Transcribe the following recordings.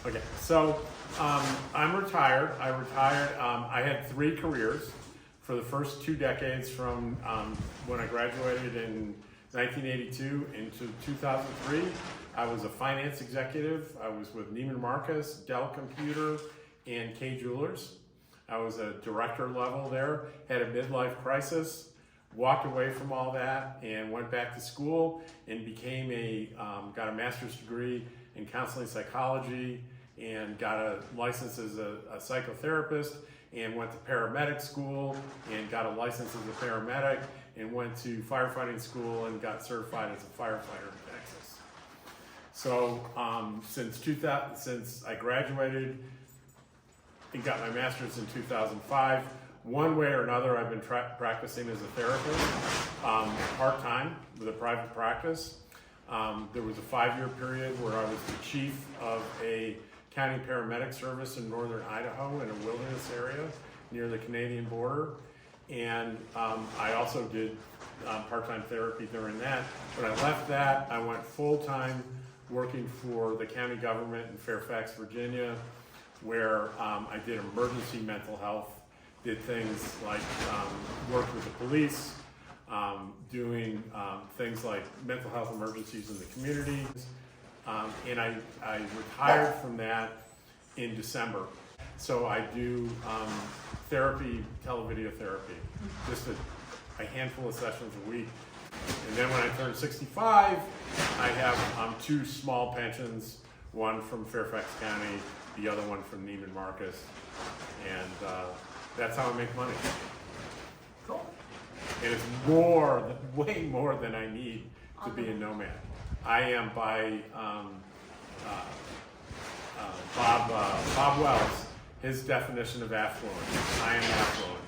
Okay, so I'm retired. I retired. I had 3 careers for the first 2 decades from when I graduated in 1982 into 2003. I was a finance executive. I was with Neiman Marcus, Dell Computer, and K Jewelers. I was a director level there, had a midlife crisis, walked away from all that and went back to school and became got a master's degree in counseling psychology and got a license as a psychotherapist and went to paramedic school and got a license as a paramedic and went to firefighting school and got certified as a firefighter in Texas. So since I graduated and got my master's in 2005, one way or another I've been practicing as a therapist, part-time with a private practice. There was a 5-year period where I was the chief of a county paramedic service in northern Idaho in a wilderness area near the Canadian border. And I also did part-time therapy during that. When I left that, I went full-time working for the county government in Fairfax, Virginia, where I did emergency mental health, did things like worked with the police, doing things like mental health emergencies in the community. And I retired from that in December. So I do therapy, televideo therapy, just a handful of sessions a week. And then when I turned 65, I have 2 small pensions, one from Fairfax County, the other one from Neiman Marcus. And that's how I make money. Cool. And it's way more than I need to be a nomad. I am by Bob Wells, his definition of affluent. I am affluent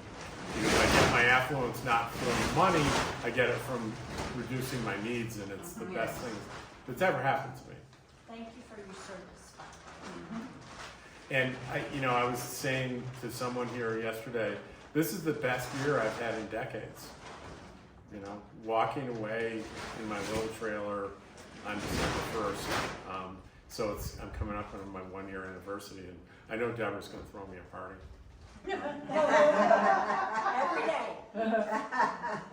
because I get my affluence not from money, I get it from reducing my needs, and it's the best thing that's ever happened to me. Thank you for your service. And I was saying to someone here yesterday, this is the best year I've had in decades. Walking away in my little trailer on December 1st. So I'm coming up on my 1-year anniversary, and I know Debra's going to throw me a party.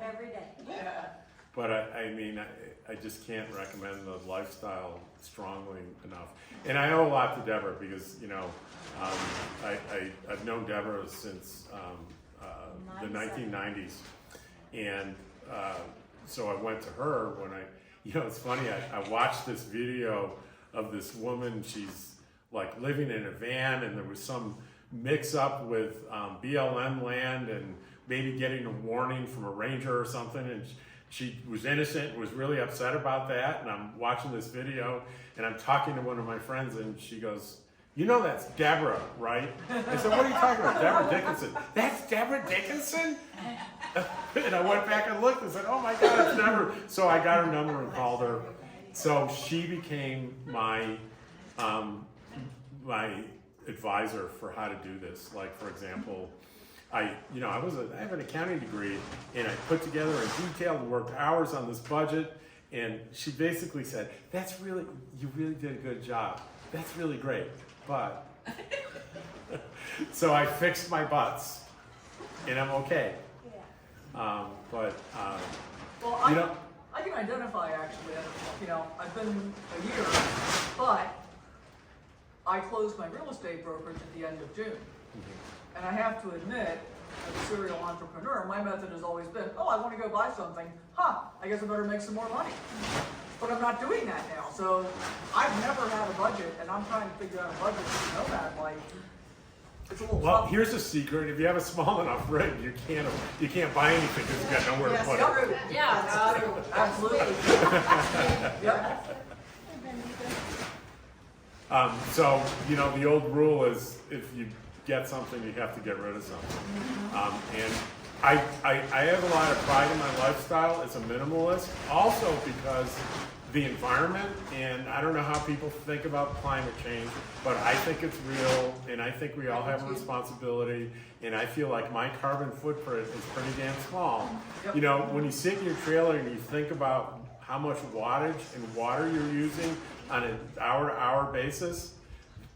Every day. Yeah. But I just can't recommend the lifestyle strongly enough. And I owe a lot to Debra because, I've known Debra since the 1990s. And so I went to her when it's funny, I watched this video of this woman, she's like living in a van, and there was some mix up with BLM land and maybe getting a warning from a ranger or something, and she was innocent and was really upset about that. And I'm watching this video and I'm talking to one of my friends, and she goes, that's Debra, right? I said, what are you talking about? Debra Dickinson. That's Debra Dickinson? And I went back and looked and said, oh my God, it's Debra. So I got her number and called her. So she became my my advisor for how to do this. Like, for example, I have an accounting degree, and I put together a detailed, worked hours on this budget, and she basically said, you really did a good job. That's really great, but. So I fixed my butts, and I'm okay. Yeah. I can identify actually. I've been a year, but I closed my real estate brokerage at the end of June. Mm-hmm. And I have to admit, as a serial entrepreneur, my method has always been, I want to go buy something. I guess I better make some more money. But I'm not doing that now. So I've never had a budget, and I'm trying to figure out a budget for Nomad life. It's a little tough. Here's a secret: if you have a small enough rig, you can't buy anything because you've got nowhere to put it. Yeah, absolutely. Yep. So the old rule is if you get something, you have to get rid of something. And I have a lot of pride in my lifestyle as a minimalist, also because the environment, and I don't know how people think about climate change, but I think it's real, and I think we all have a responsibility, and I feel like my carbon footprint is pretty damn small. Yep. When you sit in your trailer and you think about how much wattage and water you're using on an hour-to-hour basis,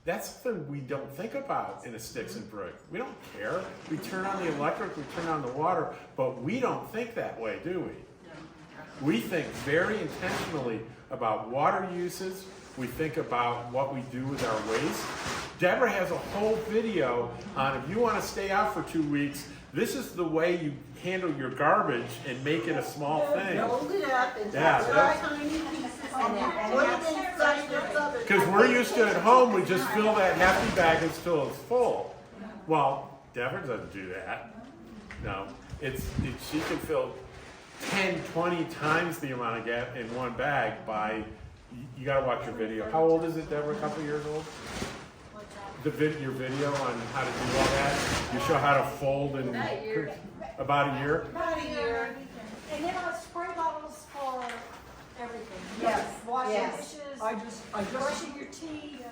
That's something we don't think about in a sticks and brick. We don't care. We turn on the electric, we turn on the water, but we don't think that way, do we? We think very intentionally about water uses. We think about what we do with our waste. Debra has a whole video on if you want to stay out for 2 weeks, this is the way you handle your garbage and make it a small thing. Fold it up and Yeah, tiny pieces and then put it inside this other. Because we're used to at home, we just fill that hefty bag until it's full. Well, Debra doesn't do that. No, she can fill 10, 20 times the amount of gas in one bag by, you gotta watch your video. How old is it, Debra? A couple years old? Your video on how to do all that? You show how to fold in about a year? About a year. And then I spray bottles for everything. Yes. Washing Yes. dishes, I just, brushing your teeth,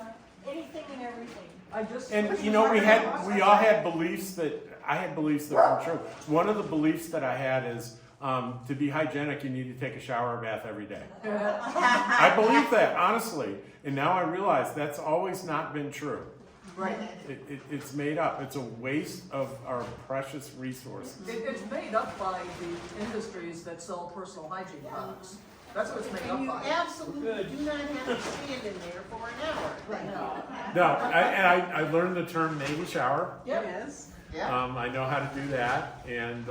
anything and everything. I just. And you know, we all had beliefs that, I had beliefs that were true. One of the beliefs that I had is, to be hygienic, you need to take a shower or bath every day. I believe that, honestly. And now I realize that's always not been true. Right. It's made up. It's a waste of our precious resources. It's made up by the industries that sell personal hygiene products. That's what it's made up And you by. absolutely do not have to stand in there for an hour. No, I learned the term Navy shower. Yep. Yes. Yeah. I know how to do that. And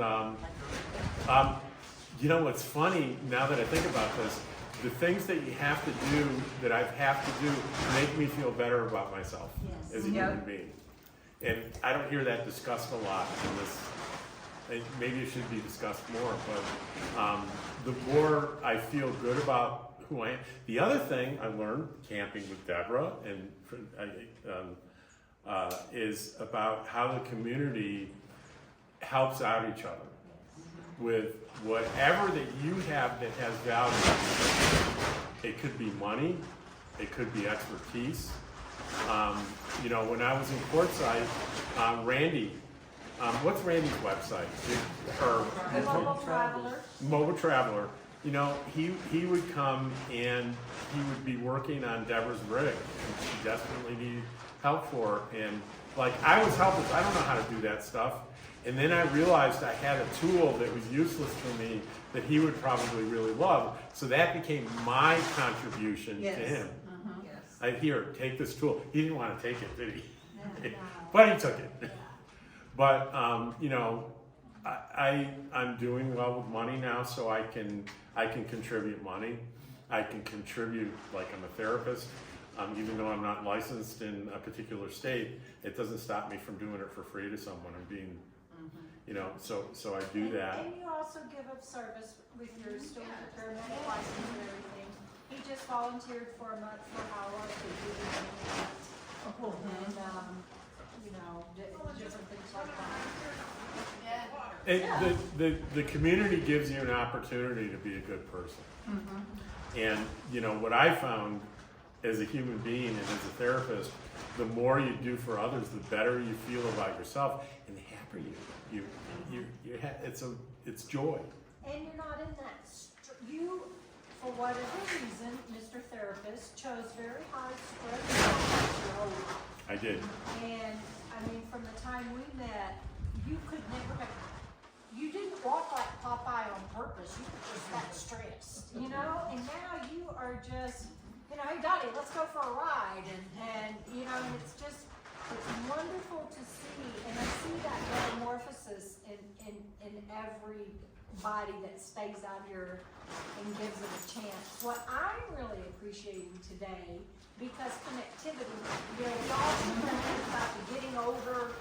you know what's funny now that I think about this, the things that you have to do, that I have to do, make me feel better about myself as a human being. And I don't hear that discussed a lot in this. And maybe it should be discussed more, but the more I feel good about who I am. The other thing I learned camping with Debra and is about how the community helps out each other with whatever that you have that has value. It could be money, it could be expertise. You know, when I was in Quartzsite, Randy, what's Randy's website? Mobile traveler. Mobile Traveler. You know, he would come and he would be working on Debra's rig. And she desperately needed help for her. And like, I was helpless. I don't know how to do that stuff. And then I realized I had a tool that was useless for me that he would probably really love. So that became my contribution to him. Here, take this tool. He didn't want to take it, did he? But he took it. But you know, I'm doing well with money now, so I can contribute money. I can contribute, like I'm a therapist. Even though I'm not licensed in a particular state, it doesn't stop me from doing it for free to someone and being, you know, so I do that. And you also give up service with your still paramedic license and everything. He just volunteered for a month for Howard to do and you know, different things like that. The community gives you an opportunity to be a good person. And you know what I found as a human being and as a therapist, the more you do for others, the better you feel about yourself, and the happier it's joy. And you're not in that, you, for whatever reason, Mr. Therapist, chose very high stress your whole life. I did. And, I mean, from the time we met, you could never have, you didn't walk like Popeye on purpose, you were just that stressed, you know? And now you are just, you know, hey Dottie, let's go for a ride, and you know, and it's just, it's wonderful to see, and I see that metamorphosis in everybody that stays out here and gives it a chance. What I'm really appreciating today, because connectivity, you know, we all think about the getting older,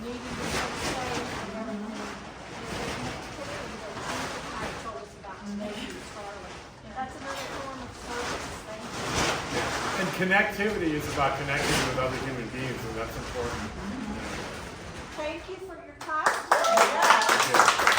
needing to stay safe and everything. It's the connectivity that you told us about today, Charlie. That's another form of service. Thank you. And connectivity is about connecting with other human beings, and that's important. Thank you for your time. Thank you.